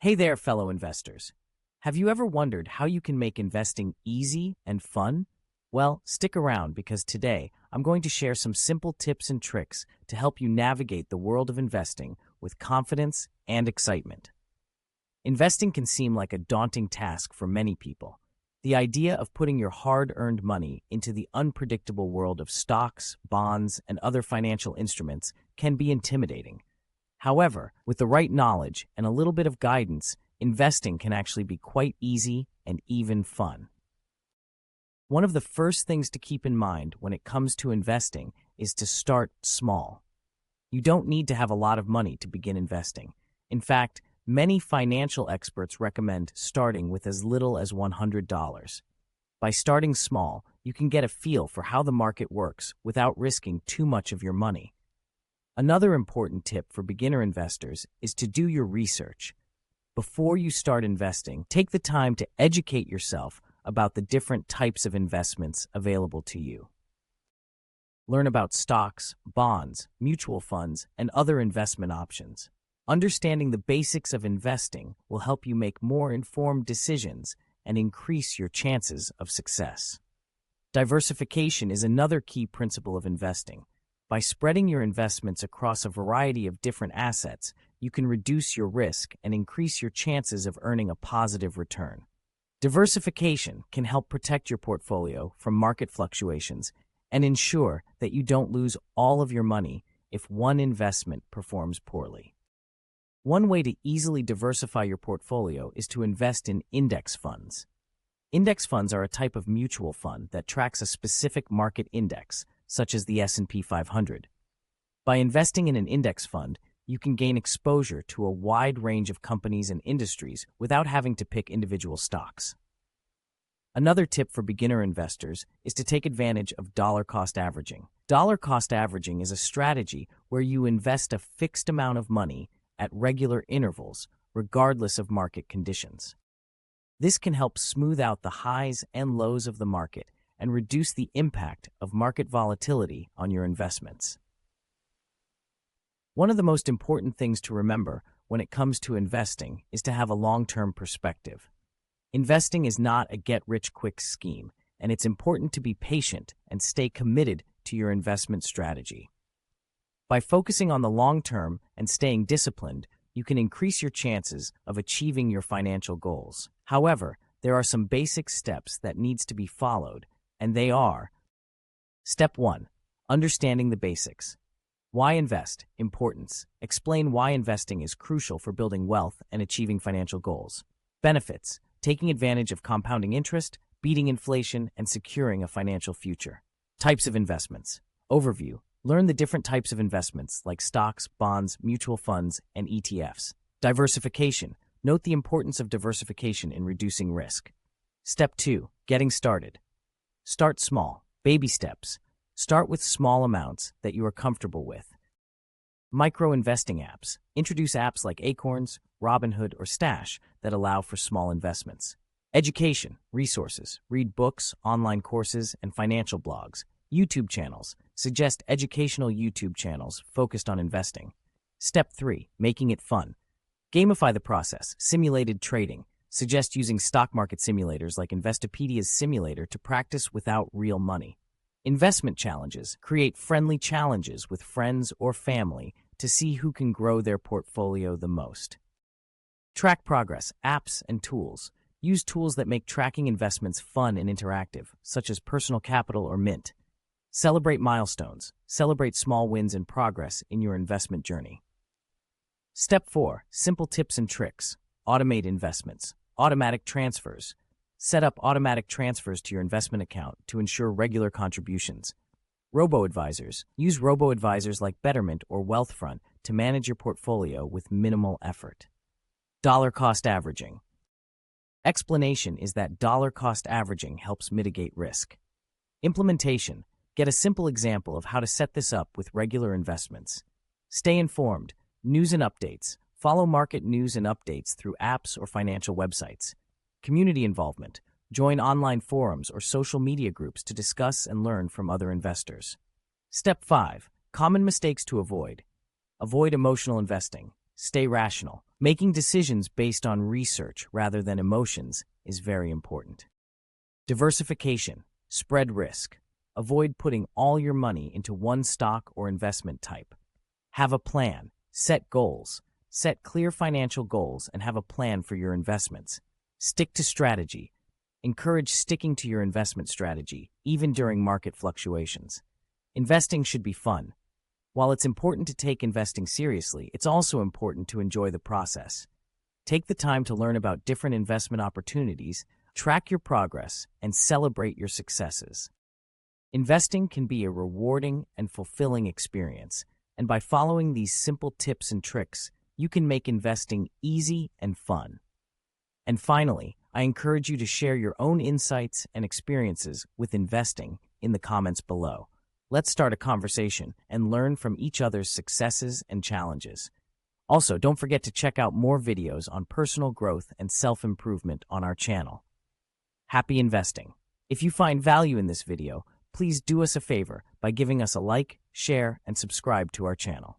Hey there, fellow investors. Have you ever wondered how you can make investing easy and fun? Well, stick around because today I'm going to share some simple tips and tricks to help you navigate the world of investing with confidence and excitement. Investing can seem like a daunting task for many people. The idea of putting your hard-earned money into the unpredictable world of stocks, bonds, and other financial instruments can be intimidating. However, with the right knowledge and a little bit of guidance, investing can actually be quite easy and even fun. One of the first things to keep in mind when it comes to investing is to start small. You don't need to have a lot of money to begin investing. In fact, many financial experts recommend starting with as little as $100. By starting small, you can get a feel for how the market works without risking too much of your money. Another important tip for beginner investors is to do your research. Before you start investing, take the time to educate yourself about the different types of investments available to you. Learn about stocks, bonds, mutual funds, and other investment options. Understanding the basics of investing will help you make more informed decisions and increase your chances of success. Diversification is another key principle of investing. By spreading your investments across a variety of different assets, you can reduce your risk and increase your chances of earning a positive return. Diversification can help protect your portfolio from market fluctuations and ensure that you don't lose all of your money if one investment performs poorly. One way to easily diversify your portfolio is to invest in index funds. Index funds are a type of mutual fund that tracks a specific market index, such as the S&P 500. By investing in an index fund, you can gain exposure to a wide range of companies and industries without having to pick individual stocks. Another tip for beginner investors is to take advantage of dollar-cost averaging. Dollar-cost averaging is a strategy where you invest a fixed amount of money at regular intervals, regardless of market conditions. This can help smooth out the highs and lows of the market and reduce the impact of market volatility on your investments. One of the most important things to remember when it comes to investing is to have a long-term perspective. Investing is not a get-rich-quick scheme, and it's important to be patient and stay committed to your investment strategy. By focusing on the long term and staying disciplined, you can increase your chances of achieving your financial goals. However, there are some basic steps that needs to be followed, and they are: Step 1. Understanding the basics. Why invest? Importance. Explain why investing is crucial for building wealth and achieving financial goals. Benefits. Taking advantage of compounding interest, beating inflation, and securing a financial future. Types of investments. Overview. Learn the different types of investments like stocks, bonds, mutual funds, and ETFs. Diversification. Note the importance of diversification in reducing risk. Step 2. Getting started. Start small. Baby steps. Start with small amounts that you are comfortable with. Micro-investing apps. Introduce apps like Acorns, Robinhood, or Stash that allow for small investments. Education. Resources. Read books, online courses, and financial blogs. YouTube channels. Suggest educational YouTube channels focused on investing. Step 3. Making it fun. Gamify the process. Simulated trading. Suggest using stock market simulators like Investopedia's simulator to practice without real money. Investment challenges. Create friendly challenges with friends or family to see who can grow their portfolio the most. Track progress. Apps and tools. Use tools that make tracking investments fun and interactive, such as Personal Capital or Mint. Celebrate milestones. Celebrate small wins and progress in your investment journey. Step 4. Simple tips and tricks. Automate investments. Automatic transfers. Set up automatic transfers to your investment account to ensure regular contributions. Robo-advisors. Use robo-advisors like Betterment or Wealthfront to manage your portfolio with minimal effort. Dollar-cost averaging. Explanation is that dollar-cost averaging helps mitigate risk. Implementation. Get a simple example of how to set this up with regular investments. Stay informed. News and updates. Follow market news and updates through apps or financial websites. Community involvement. Join online forums or social media groups to discuss and learn from other investors. Step 5. Common mistakes to avoid. Avoid emotional investing. Stay rational. Making decisions based on research rather than emotions is very important. Diversification. Spread risk. Avoid putting all your money into one stock or investment type. Have a plan. Set goals. Set clear financial goals and have a plan for your investments. Stick to strategy. Encourage sticking to your investment strategy, even during market fluctuations. Investing should be fun. While it's important to take investing seriously, it's also important to enjoy the process. Take the time to learn about different investment opportunities, track your progress, and celebrate your successes. Investing can be a rewarding and fulfilling experience, and by following these simple tips and tricks, you can make investing easy and fun. And finally, I encourage you to share your own insights and experiences with investing in the comments below. Let's start a conversation and learn from each other's successes and challenges. Also, don't forget to check out more videos on personal growth and self-improvement on our channel. Happy investing! If you find value in this video, please do us a favor by giving us a like, share, and subscribe to our channel.